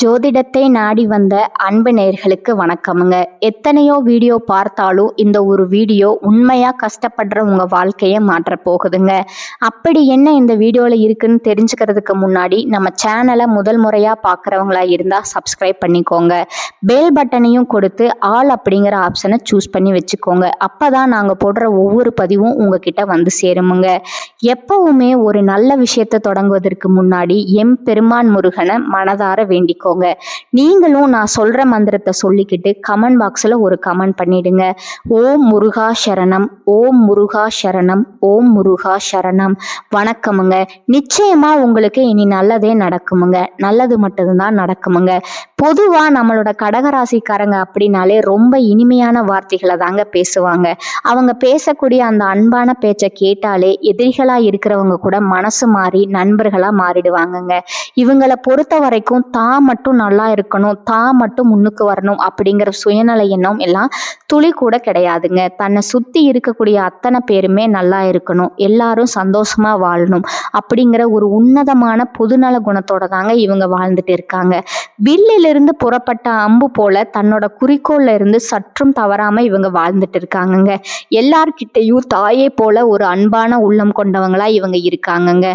ஜோதிடத்தை நாடி வந்த அன்பு நேயர்களுக்கு வணக்கமுங்க. எத்தனையோ வீடியோ பார்த்தாலும் இந்த ஒரு வீடியோ உண்மையா கஷ்டப்படுற உங்க வாழ்க்கையை மாற்ற போகுதுங்க. அப்படி என்ன இந்த வீடியோல இருக்குன்னு தெரிஞ்சுக்கிறதுக்கு முன்னாடி நம்ம சேனலை முதல் முறையா பார்க்குறவங்களா இருந்தா சப்ஸ்கிரைப் பண்ணிக்கோங்க. பெல் பட்டனையும் கொடுத்து ஆல் அப்படிங்கிற ஆப்ஷனை சூஸ் பண்ணி வச்சுக்கோங்க. அப்பதான் நாங்க போடுற ஒவ்வொரு பதிவும் உங்ககிட்ட வந்து சேருமுங்க. எப்பவுமே ஒரு நல்ல விஷயத்தை தொடங்குவதற்கு முன்னாடி பெருமான் முருகனை மனதார வேண்டிக்கோங்க. நீங்களும் நான் சொல்ற மந்திரத்தை சொல்லிக்கிட்டு கமெண்ட் பாக்ஸ்ல ஒரு கமெண்ட் பண்ணிடுங்க. ஓம் முருகா சரணம், ஓம் முருகா சரணம், ஓம் முருகா சரணம். வணக்கமுங்க. நிச்சயமா உங்களுக்கு இனி நல்லதே நடக்குமுங்க. நல்லது மட்டும்தான் நடக்குமுங்க. பொதுவா நம்மளோட கடகராசிக்காரங்க அப்படின்னாலே ரொம்ப இனிமையான வார்த்தைகளை தாங்க பேசுவாங்க. அவங்க பேசக்கூடிய அந்த அன்பான பேச்சை கேட்டாலே எதிரிகளா இருக்கிறவங்க கூட மனசு மாறி நண்பர்களா மாறிடுவாங்கங்க. இவங்களை பொறுத்த வரைக்கும் தான் மட்டும் நல்லா இருக்கணும், தான் மட்டும் முன்னுக்கு வரணும் அப்படிங்கிற சுயநல எண்ணம் எல்லாம் துளி கூட கிடையாதுங்க. தன்னை சுத்தி இருக்கக்கூடிய அத்தனை பேருமே நல்லா இருக்கணும், எல்லாரும் சந்தோஷமா வாழணும் அப்படிங்கிற ஒரு உன்னதமான பொதுநல குணத்தோட தாங்க இவங்க வாழ்ந்துட்டு இருக்காங்க. வில்லிலிருந்து புறப்பட்ட அம்பு போல தன்னோட குறிக்கோள்ல இருந்து சற்றும் தவறாம இவங்க வாழ்ந்துட்டு இருக்காங்கங்க. எல்லார்கிட்டையும் தாயே போல ஒரு அன்பான உள்ளம் கொண்டவங்களா இவங்க இருக்காங்கங்க.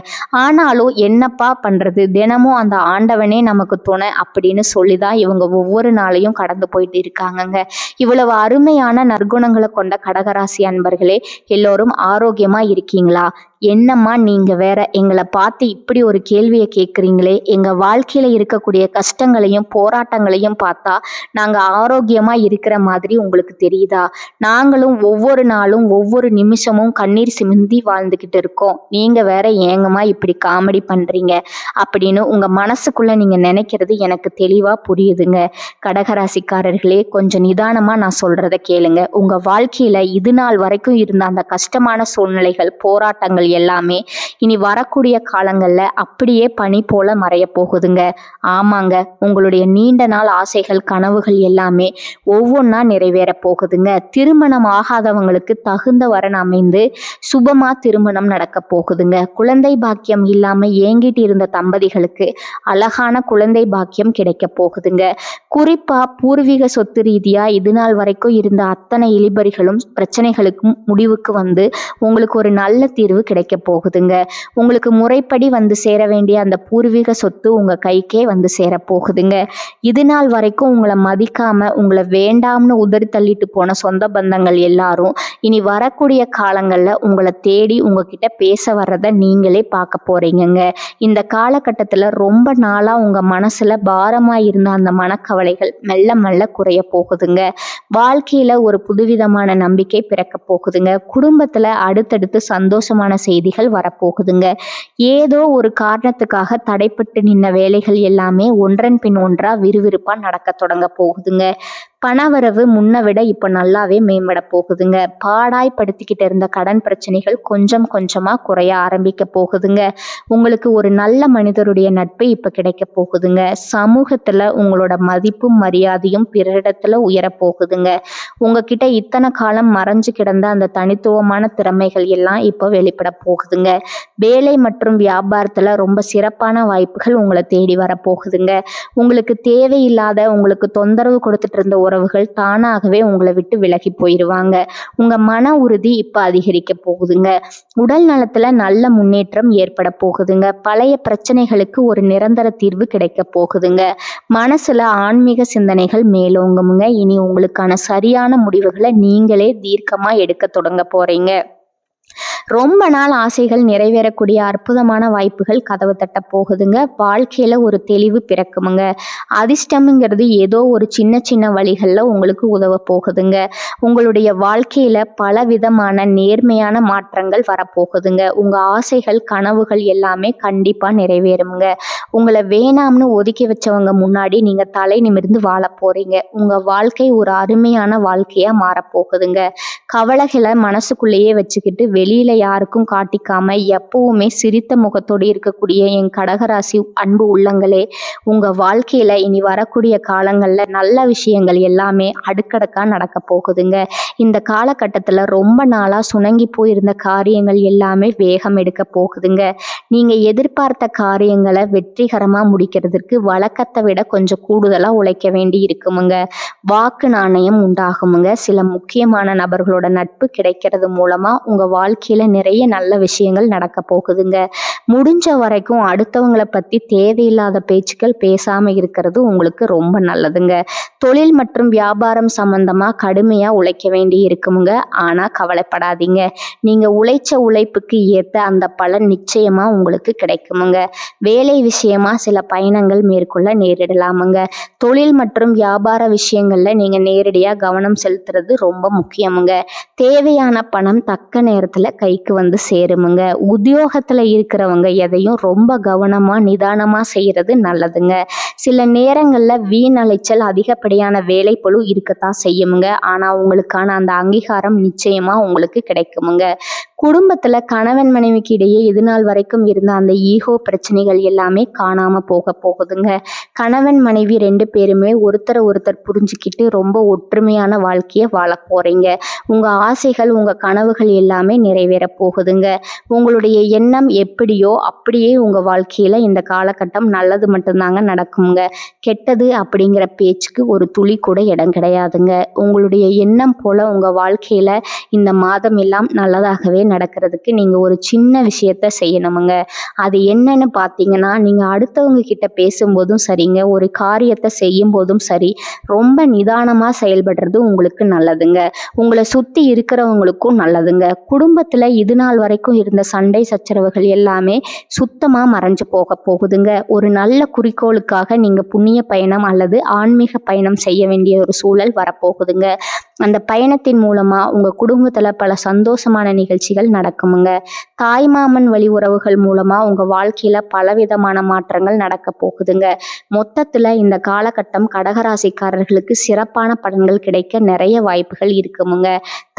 ஆனாலும் என்னப்பா பண்றது, தினமும் அந்த ஆண்டவனே நமக்கு துணை அப்படின்னு சொல்லிதான் இவங்க ஒவ்வொரு நாளையும் கடந்து போயிட்டு இருக்காங்கங்க. இவ்வளவு அருமையான நற்குணங்களை கொண்ட கடகராசி அன்பர்களே, எல்லோரும் ஆரோக்கியமா இருக்கீங்களா? என்னம்மா நீங்க வேற எங்களை பார்த்து இப்படி ஒரு கேள்வியை கேட்குறீங்களே, எங்க வாழ்க்கையில இருக்கக்கூடிய கஷ்டங்களையும் போராட்டங்களையும் பார்த்தா நாங்க ஆரோக்கியமா இருக்கிற மாதிரி உங்களுக்கு தெரியுதா? நாங்களும் ஒவ்வொரு நாளும் ஒவ்வொரு நிமிஷமும் கண்ணீர் சிந்தி வாழ்ந்துகிட்டு இருக்கோம், நீங்க வேற ஏங்கம்மா இப்படி காமெடி பண்றீங்க அப்படின்னு உங்க மனசுக்குள்ள நீங்க நினைக்கிறது எனக்கு தெளிவா புரியுதுங்க. கடகராசிக்காரர்களே, கொஞ்சம் நிதானமா நான் சொல்றத கேளுங்க. உங்க வாழ்க்கையில இது நாள் வரைக்கும் இருந்த அந்த கஷ்டமான சூழ்நிலைகள், போராட்டங்கள் எல்லாமே இனி வரக்கூடிய காலங்கள்ல அப்படியே பனி போல மறைய போகுதுங்க. ஆமாங்க, உங்களுடைய நீண்ட நாள் ஆசைகள், கனவுகள் எல்லாமே ஒவ்வொன்றா நிறைவேற போகுதுங்க. திருமணம் ஆகாதவங்களுக்கு தகுந்த வரன் அமைந்து சுபமா திருமணம் நடக்க போகுதுங்க. குழந்தை பாக்கியம் இல்லாம ஏங்கிட்டு இருந்த தம்பதிகளுக்கு அழகான குழந்தை பாக்கியம் கிடைக்க போகுதுங்க. குறிப்பா பூர்வீக சொத்து ரீதியா இது நாள் வரைக்கும் இருந்த அத்தனை இழிபறிகளும் பிரச்சனைகளுக்கும் முடிவுக்கு வந்து உங்களுக்கு ஒரு நல்ல தீர்வு கிடைக்க போகுதுங்க. உங்களுக்கு முறைப்படி வந்து சேர வேண்டிய அந்த பூர்வீக சொத்து உங்க கைக்கே வந்து சேர போகுதுங்க. இது நாள் வரைக்கும் உங்களை மதிக்காம உங்களை வேண்டாம்னு உதறி தள்ளிட்டு போன சொந்த பந்தங்கள் எல்லாரும் இனி வரக்கூடிய காலங்கள்ல உங்களை தேடி உங்ககிட்ட பேச வர்றதை நீங்களே பார்க்க போறீங்கங்க. இந்த காலகட்டத்துல ரொம்ப நாளா உங்க மனசுல பாரமா இருந்த அந்த மனக்கவலைகள் மெல்ல மெல்ல குறைய போகுதுங்க. வாழ்க்கையில ஒரு புதுவிதமான நம்பிக்கை பிறக்க போகுதுங்க. குடும்பத்துல அடுத்தடுத்து சந்தோஷமான செய்திகள் வரப்போகுதுங்க. ஏதோ ஒரு காரணத்துக்காக தடைப்பட்டு நின்ன வேலைகள் எல்லாமே ஒன்றன் பின் ஒன்றா விறுவிறுப்பா நடக்க தொடங்க போகுதுங்க. பணவரவு முன்ன விட இப்போ நல்லாவே மேம்பட போகுதுங்க. பாடாய்படுத்திக்கிட்டு இருந்த கடன் பிரச்சனைகள் கொஞ்சம் கொஞ்சமா குறைய ஆரம்பிக்க போகுதுங்க. உங்களுக்கு ஒரு நல்ல மனிதருடைய நட்பு இப்போ கிடைக்க போகுதுங்க. சமூகத்துல உங்களோட மதிப்பும் மரியாதையும் பிறரிடத்துல உயர போகுதுங்க. உங்ககிட்ட இத்தனை காலம் மறைஞ்சு கிடந்த அந்த தனித்துவமான திறமைகள் எல்லாம் இப்போ வெளிப்பட போகுதுங்க. வேலை மற்றும் வியாபாரத்துல ரொம்ப சிறப்பான வாய்ப்புகள் உங்களை தேடி வர போகுதுங்க. உங்களுக்கு தேவையில்லாத, உங்களுக்கு தொந்தரவு கொடுத்துட்டு இருந்த உறவுகள் தானாகவே உங்களை விட்டு விலகி போயிடுவாங்க. உங்க மன உறுதி இப்ப அதிகரிக்க போகுதுங்க. உடல் நலத்துல நல்ல முன்னேற்றம் ஏற்பட போகுதுங்க. பழைய பிரச்சனைகளுக்கு ஒரு நிரந்தர தீர்வு கிடைக்க போகுதுங்க. மனசுல ஆன்மீக சிந்தனைகள் மேலோங்குமுங்க. இனி உங்களுக்கான சரியான முடிவுகளை நீங்களே தீர்க்கமா எடுக்க தொடங்க போறீங்க. ரொம்ப நாள் ஆசைகள் நிறைவேறக்கூடிய அற்புதமான வாய்ப்புகள் கதவு தட்ட போகுதுங்க. வாழ்க்கையில ஒரு தெளிவு பிறக்குமுங்க. அதிர்ஷ்டம்ங்கிறது ஏதோ ஒரு சின்ன சின்ன வழிகள்ல உங்களுக்கு உதவ போகுதுங்க. உங்களுடைய வாழ்க்கையில பல விதமான நேர்மையான மாற்றங்கள் வரப்போகுதுங்க. உங்க ஆசைகள், கனவுகள் எல்லாமே கண்டிப்பா நிறைவேறுமுங்க. உங்களை வேணாம்னு ஒதுக்கி வச்சவங்க முன்னாடி நீங்க தலை நிமிர்ந்து வாழ போறீங்க. உங்க வாழ்க்கை ஒரு அருமையான வாழ்க்கையா மாறப்போகுதுங்க. கவலைகளை மனசுக்குள்ளேயே வச்சுக்கிட்டு வெளியில வெளியில யாருக்கும் காட்டிக்காம எப்பவுமே சிரித்த முகத்தோடு இருக்கக்கூடிய என் கடகராசி அன்பு உள்ளங்களே, உங்க வாழ்க்கையில இனி வரக்கூடிய காலங்கள்ல நல்ல விஷயங்கள் எல்லாமே அடுக்கடுக்கா நடக்க போகுதுங்க. இந்த காலகட்டத்துல ரொம்ப நாளா சுணங்கி போயிருந்த காரியங்கள் எல்லாமே வேகம் எடுக்க போகுதுங்க. நீங்க எதிர்பார்த்த காரியங்களை வெற்றிகரமா முடிக்கிறதுக்கு வழக்கத்தை விட கொஞ்சம் கூடுதலா உழைக்க வேண்டி இருக்குமுங்க. வாக்கு நாணயம் உண்டாகுமுங்க. சில முக்கியமான நபர்களோட நட்பு கிடைக்கிறது மூலமா உங்க வாழ்க்கையில நிறைய நல்ல விஷயங்கள் நடக்க போகுதுங்க. முடிஞ்ச வரைக்கும் அடுத்தவங்களை பத்தி தேவையில்லாத பேச்சுக்கள் பேசாம இருக்கிறது உங்களுக்கு ரொம்ப நல்லதுங்க. தொழில் மற்றும் வியாபாரம் சம்பந்தமா கடுமையா உழைக்க வேண்டி இருக்குமுங்க. ஆனா கவலைப்படாதீங்க, நீங்க உழைச்ச உழைப்புக்கு ஏத்த அந்த பலன் நிச்சயமா உங்களுக்கு கிடைக்குமுங்க. வேலை விஷயமா சில பயணங்கள் மேற்கொள்ள நேரிடலாமுங்க. தொழில் மற்றும் வியாபார விஷயங்கள்ல நீங்க நேரடியா கவனம் செலுத்துறது ரொம்ப முக்கியமுங்க. தேவையான பணம் தக்க நேரத்துல கைக்கு வந்து சேருமுங்க. உத்தியோகத்துல இருக்கிறவங்க எதையும் ரொம்ப கவனமா நிதானமா செய்யறது நல்லதுங்க. சில நேரங்கள்ல வீண் அலைச்சல் அதிகப்படியான வேலைப்பளு இருக்கத்தான் செய்யுமுங்க. ஆனா உங்களுக்கான அந்த அங்கீகாரம் நிச்சயமா உங்களுக்கு கிடைக்குமுங்க. குடும்பத்துல கணவன் மனைவிக்கு இடையே இதுநாள் வரைக்கும் இருந்த அந்த ஈகோ பிரச்சனைகள் எல்லாமே காணாம போக போகுதுங்க. கணவன் மனைவி 2 பேருமே ஒருத்தரை ஒருத்தர் புரிஞ்சுக்கிட்டு ரொம்ப ஒற்றுமையான வாழ்க்கையை வாழ போறீங்க. உங்க ஆசைகள் உங்க கனவுகள் எல்லாமே நிறைவேற போகுதுங்க. உங்களுடைய எண்ணம் எப்படியோ அப்படியே உங்க வாழ்க்கையில இந்த காலகட்டம் நல்லது மட்டும்தாங்க நடக்குங்க. கெட்டது அப்படிங்கிற பேச்சுக்கு ஒரு துளி கூட இடம் கிடையாதுங்க. உங்களுடைய எண்ணம் போல உங்க வாழ்க்கையில இந்த மாதம் எல்லாம் நல்லதாகவே நடக்கிறதுக்கு நீங்க ஒரு சின்ன விஷயத்த செய்யணுமுங்க. அது என்னன்னு பார்த்தீங்கன்னா, நீங்க அடுத்தவங்க கிட்ட பேசும்போதும் சரிங்க, ஒரு காரியத்தை செய்யும் போதும் சரி, ரொம்ப நிதானமா செயல்படுறது உங்களுக்கு நல்லதுங்க. உங்களை சுத்தி இருக்கிறவங்களுக்கும் நல்லதுங்க. குடும்பத்துல இது நாள் வரைக்கும் இருந்த சண்டை சச்சரவுகள் எல்லாமே சுத்தமா மறைஞ்சு போக போகுதுங்க. ஒரு நல்ல குறிக்கோளுக்காக நீங்க புண்ணிய பயணம் அல்லது ஆன்மீக பயணம் செய்ய வேண்டிய ஒரு சூழல் வரப்போகுதுங்க. அந்த பயணத்தின் மூலமா உங்க குடும்பத்துல பல சந்தோஷமான நிகழ்ச்சிகள் நடக்குமுங்க. தாய்மாமன் வழி உறவுகள் மூலமா உங்க வாழ்க்கையில பலவிதமான மாற்றங்கள் நடக்க போகுதுங்க. மொத்தத்துல இந்த காலகட்டம் கடகராசிக்காரர்களுக்கு சிறப்பான பலன்கள் கிடைக்க நிறைய வாய்ப்புகள் இருக்குமுங்க.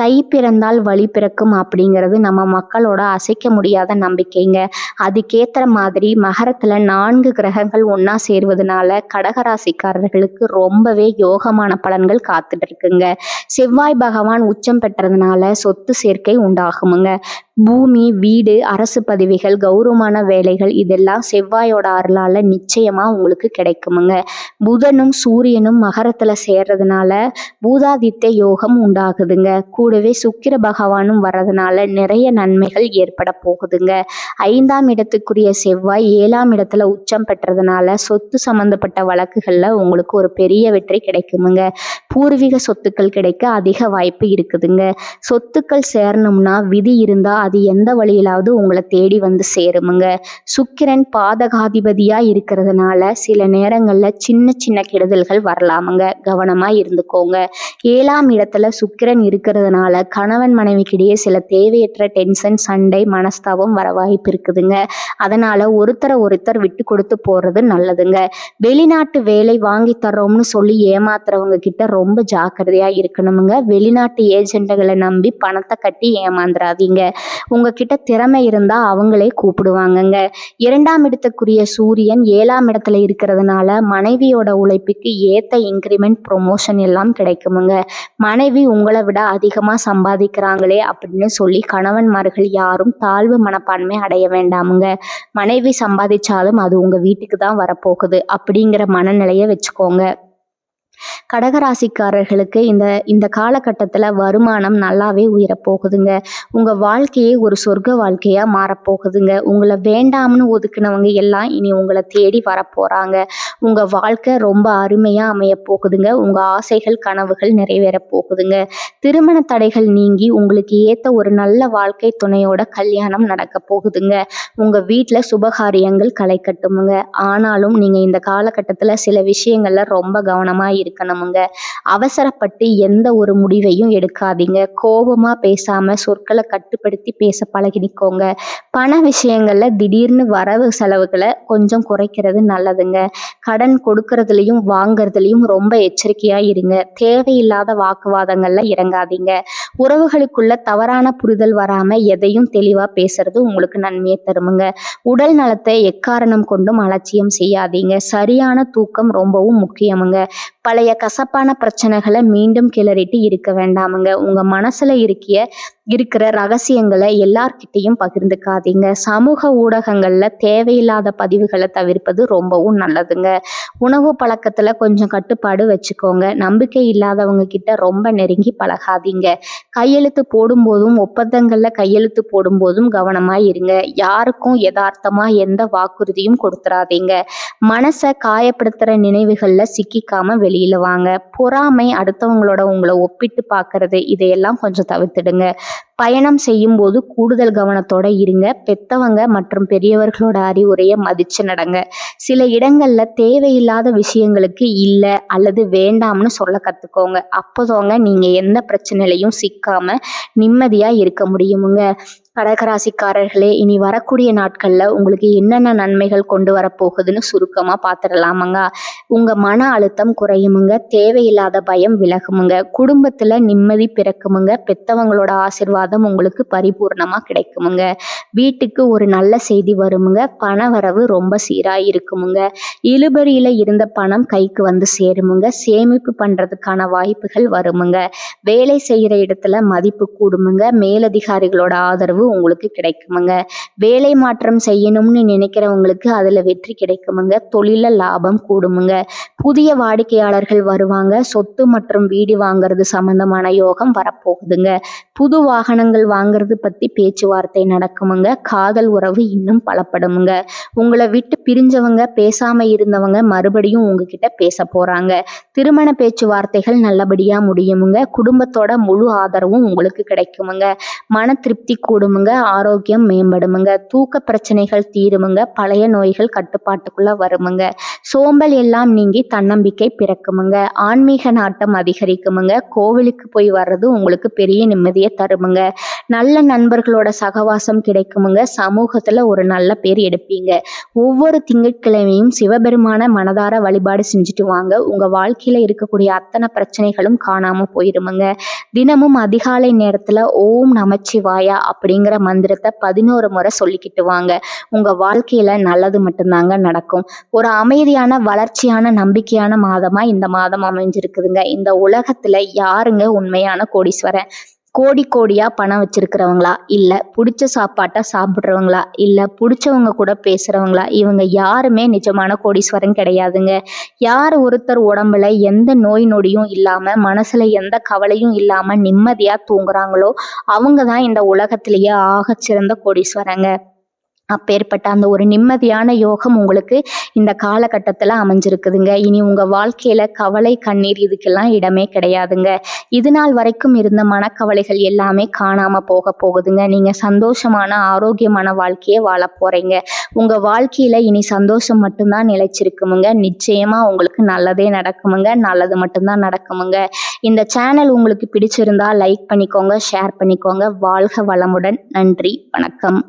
தை பிறந்தால் வழி பிறக்கும் அப்படிங்கிறது நம்ம மக்களோட அசைக்க முடியாத நம்பிக்கைங்க. அதுக்கேற்ற மாதிரி மகரத்துல 4 கிரகங்கள் ஒன்னா சேர்வதனால கடகராசிக்காரர்களுக்கு ரொம்பவே யோகமான பலன்கள் காத்துட்டு இருக்குங்க. செவ்வாய் பகவான் உச்சம் பெற்றதுனால சொத்து சேர்க்கை உண்டாகுமுங்க. பூமி, வீடு, அரசு பதவிகள், கௌரவமான வேலைகள் இதெல்லாம் செவ்வாயோட அருளால நிச்சயமா உங்களுக்கு கிடைக்குமுங்க. புதனும் சூரியனும் மகரத்துல சேர்றதுனால பூதாதித்ய யோகம் உண்டாகுதுங்க. கூடவே சுக்கிர பகவானும் வர்றதுனால நிறைய நன்மைகள் ஏற்பட போகுதுங்க. 5ஆம் இடத்துக்குரிய செவ்வாய் 7ஆம் இடத்துல உச்சம் பெற்றதுனால சொத்து சம்பந்தப்பட்ட வழக்குகள்ல உங்களுக்கு ஒரு பெரிய வெற்றி கிடைக்குமுங்க. பூர்வீக சொத்துக்கள் கிடைக்க அதிக வாய்ப்பு இருக்குதுங்க. சொத்துக்கள் சேரணும்னா விதி இருந்தா அது எந்த வழியிலாவது உங்களை தேடி வந்து சேருமுங்க. சுக்கிரன் பாதகாதிபதியா இருக்கிறதுனால சில நேரங்கள்ல சின்ன சின்ன கெடுதல்கள் வரலாமுங்க. கவனமா இருந்துக்கோங்க. 7ஆம் இடத்துல சுக்கிரன் இருக்கிறதுனால கணவன் மனைவிக்கிடையே சில தேவையற்ற டென்ஷன், சண்டை, மனஸ்தாபம் வர வாய்ப்பு இருக்குதுங்க. அதனால ஒருத்தரை ஒருத்தர் விட்டு கொடுத்து போறது நல்லதுங்க. வெளிநாட்டு வேலை வாங்கி தர்றோம்னு சொல்லி ஏமாத்துறவங்க கிட்ட ரொம்ப ஜாக்கிரதையா இருக்கணுமுங்க. வெளிநாட்டு ஏஜென்ட்டுகளை நம்பி பணத்தை கட்டி ஏமாந்துடாதீங்க. உங்ககிட்ட திறமை இருந்தா அவங்களே கூப்பிடுவாங்கங்க. 2ஆம் இடத்துக்குரிய சூரியன் 7ஆம் இடத்துல இருக்கிறதுனால மனைவியோட உழைப்புக்கு ஏத்த இன்கிரிமெண்ட், ப்ரொமோஷன் எல்லாம் கிடைக்குமுங்க. மனைவி உங்களை விட அதிகமா சம்பாதிக்கிறாங்களே அப்படின்னு சொல்லி கணவன்மார்கள் யாரும் தாழ்வு மனப்பான்மை அடைய வேண்டாமுங்க. மனைவி சம்பாதிச்சாலும் அது உங்க வீட்டுக்கு தான் வரப்போகுது அப்படிங்கிற மனநிலையை வச்சுக்கோங்க. கடகராசிக்காரர்களுக்கு இந்த காலகட்டத்தில் வருமானம் நல்லாவே உயரப்போகுதுங்க. உங்கள் வாழ்க்கையே ஒரு சொர்க்க வாழ்க்கையாக மாறப்போகுதுங்க. உங்களை வேண்டாம்னு ஒதுக்குனவங்க எல்லாம் இனி உங்களை தேடி வரப்போகிறாங்க. உங்கள் வாழ்க்கை ரொம்ப அருமையாக அமைய போகுதுங்க. உங்கள் ஆசைகள் கனவுகள் நிறைவேற போகுதுங்க. திருமண தடைகள் நீங்கி உங்களுக்கு ஏற்ற ஒரு நல்ல வாழ்க்கை துணையோட கல்யாணம் நடக்க போகுதுங்க. உங்கள் வீட்டில் சுபகாரியங்கள் களை கட்டுமுங்க. ஆனாலும் நீங்கள் இந்த காலகட்டத்தில் சில விஷயங்கள்ல ரொம்ப கவனமாக யோசிக்கணுமுங்க. அவசரப்பட்டு எந்த ஒரு முடிவையும் எடுக்காதீங்க. கோபமா பேசாம சொற்களை கட்டுப்படுத்தி பேச பழகிக்கோங்க. பண விஷயங்கள்ல திடீர்னு வரவு செலவுகளை கொஞ்சம் குறைக்கிறது நல்லதுங்க. கடன் கொடுக்கறதுலயும் வாங்கறதுலயும் ரொம்ப எச்சரிக்கையா இருங்க. தேவையில்லாத வாக்குவாதங்கள்ல இறங்காதீங்க. உறவுகளுக்குள்ள தவறான புரிதல் வராம எதையும் தெளிவா பேசுறது உங்களுக்கு நன்மையை தருமுங்க. உடல் நலத்தை எக்காரணம் கொண்டும் அலட்சியம் செய்யாதீங்க. சரியான தூக்கம் ரொம்பவும் முக்கியமுங்க. பழைய கசப்பான பிரச்சனைகளை மீண்டும் கிளறிட்டு இருக்க வேண்டாமுங்க. உங்க மனசுல இருக்கிற ரகசியங்களை எல்லார்கிட்டையும் பகிர்ந்துக்காதீங்க. சமூக ஊடகங்கள்ல தேவையில்லாத பதிவுகளை தவிர்ப்பது ரொம்பவும் நல்லதுங்க. உணவு பழக்கத்துல கொஞ்சம் கட்டுப்பாடு வச்சுக்கோங்க. நம்பிக்கை இல்லாதவங்க கிட்ட ரொம்ப நெருங்கி பழகாதீங்க. கையெழுத்து போடும்போதும் ஒப்பந்தங்கள்ல கையெழுத்து போடும்போதும் கவனமா இருங்க. யாருக்கும் யதார்த்தமா எந்த வாக்குறுதியும் கொடுத்துறாதீங்க. மனசை காயப்படுத்துற நினைவுகள்ல சிக்கிக்காம வெளியில வாங்க. பொறாமை, அடுத்தவங்களோட உங்களை ஒப்பிட்டு பார்க்கறது, இதையெல்லாம் கொஞ்சம் தவிர்த்துடுங்க. பயணம் செய்யும் போது கூடுதல் கவனத்தோட இருங்க. பெத்தவங்க மற்றும் பெரியவர்களோட அறிவுரையை மதிச்சு நடங்க. சில இடங்கள்ல தேவையில்லாத விஷயங்களுக்கு இல்ல அல்லது வேண்டாம்னு சொல்ல கத்துக்கோங்க. அப்போதாங்க நீங்க எந்த பிரச்சனையிலையும் சிக்காம நிம்மதியா இருக்க முடியுமுங்க. கடகராசிக்காரர்களே, இனி வரக்கூடிய நாட்கள்ல உங்களுக்கு என்னென்ன நன்மைகள் கொண்டு வரப்போகுதுன்னு சுருக்கமா பார்த்துடலாமாங்க. உங்க மன அழுத்தம் குறையுமுங்க. தேவையில்லாத பயம் விலகுமுங்க. குடும்பத்துல நிம்மதி பிறக்குமுங்க. பெத்தவங்களோட ஆசிர்வாதம் உங்களுக்கு பரிபூர்ணமா கிடைக்குமுங்க. வீட்டுக்கு ஒரு நல்ல செய்தி வருமுங்க. பண வரவு ரொம்ப சீரா இருக்குமுங்க. இழுபறியில இருந்த பணம் கைக்கு வந்து சேருமுங்க. சேமிப்பு பண்றதுக்கான வாய்ப்புகள் வருமுங்க. வேலை செய்யற இடத்துல மதிப்பு கூடுமுங்க. மேலதிகாரிகளோட ஆதரவு உங்களுக்கு கிடைக்குமுங்க. வேலை மாற்றம் செய்யணும்னு நினைக்கிறவங்களுக்கு அதுல வெற்றி கிடைக்குமுங்க. தொழில லாபம் கூடுமுங்க. புதிய வாடிக்கையாளர்கள் வருவாங்க. சொத்து மற்றும் வீடு வாங்குறது சம்பந்தமான யோகம் வரப்போகுதுங்க. புது வாகனங்கள் வாங்குறது பத்தி பேச்சுவார்த்தை நடக்குமுங்க. காதல் உறவு இன்னும் பலப்படுமுங்க. உங்களை விட்டு பிரிஞ்சவங்க, பேசாம இருந்தவங்க மறுபடியும் உங்ககிட்ட பேச போறாங்க. திருமண பேச்சுவார்த்தைகள் நல்லபடியா முடியுமுங்க. குடும்பத்தோட முழு ஆதரவும் உங்களுக்கு கிடைக்குமுங்க. மன திருப்தி கூடுமுங்க. ஆரோக்கியம் மேம்படுமுங்க. தூக்க பிரச்சனைகள் தீருமுங்க. பழைய நோய்கள் கட்டுப்பாட்டுக்குள்ள வருமுங்க. சோம்பல் எல்லாம் நீங்கி தன்னம்பிக்கை பிறக்குமுங்க. ஆன்மீக நாட்டம் அதிகரிக்குமுங்க. கோவிலுக்கு போய் வர்றது உங்களுக்கு பெரிய நிம்மதியை தருமுங்க. நல்ல நண்பர்களோட சகவாசம் கிடைக்குமுங்க. சமூகத்துல ஒரு நல்ல பேர் எடுப்பீங்க. ஒவ்வொரு திங்கட்கிழமையும் சிவபெருமான மனதார வழிபாடு செஞ்சுட்டு வாங்க. உங்க வாழ்க்கையில இருக்கக்கூடிய அத்தனை பிரச்சனைகளும் காணாம போயிருமுங்க. தினமும் அதிகாலை நேரத்துல ஓம் நமச்சிவாயா அப்படிங்கிற மந்திரத்தை 11 முறை சொல்லிக்கிட்டு வாங்க. உங்க வாழ்க்கையில நல்லது மட்டும்தாங்க நடக்கும். ஒரு அமைதியான, வளர்ச்சியான, நம்பிக்கையான மாதமா இந்த மாதம் அமைஞ்சிருக்குதுங்க. இந்த உலகத்துல யாருங்க உண்மையான கோடீஸ்வரன்? கோடி கோடியா பணம் வச்சிருக்கிறவங்களா, இல்ல பிடிச்ச சாப்பாட்டை சாப்பிட்றவங்களா, இல்ல பிடிச்சவங்க கூட பேசுறவங்களா? இவங்க யாருமே நிஜமான கோடீஸ்வரன் கிடையாதுங்க. யார் ஒருத்தர் உடம்புல எந்த நோய் நொடியும் இல்லாம, மனசுல எந்த கவலையும் இல்லாம நிம்மதியா தூங்குறாங்களோ அவங்க தான் இந்த உலகத்திலேயே ஆகச்சிறந்த கோடீஸ்வரங்க. அப்பேற்பட்ட அந்த ஒரு நிம்மதியான யோகம் உங்களுக்கு இந்த காலகட்டத்தில் அமைஞ்சிருக்குதுங்க. இனி உங்கள் வாழ்க்கையில் கவலை, கண்ணீர் இதுக்கெல்லாம் இடமே கிடையாதுங்க. இது நாள் வரைக்கும் இருந்த மனக்கவலைகள் எல்லாமே காணாமல் போகுதுங்க. நீங்கள் சந்தோஷமான, ஆரோக்கியமான வாழ்க்கையை வாழ போகிறீங்க. உங்கள் வாழ்க்கையில் இனி சந்தோஷம் மட்டும்தான் நிலைச்சிருக்குமுங்க. நிச்சயமாக உங்களுக்கு நல்லதே நடக்குமுங்க. நல்லது மட்டும்தான் நடக்குமுங்க. இந்த சேனல் உங்களுக்கு பிடிச்சிருந்தா லைக் பண்ணிக்கோங்க, ஷேர் பண்ணிக்கோங்க. வாழ்க வளமுடன். நன்றி, வணக்கம்.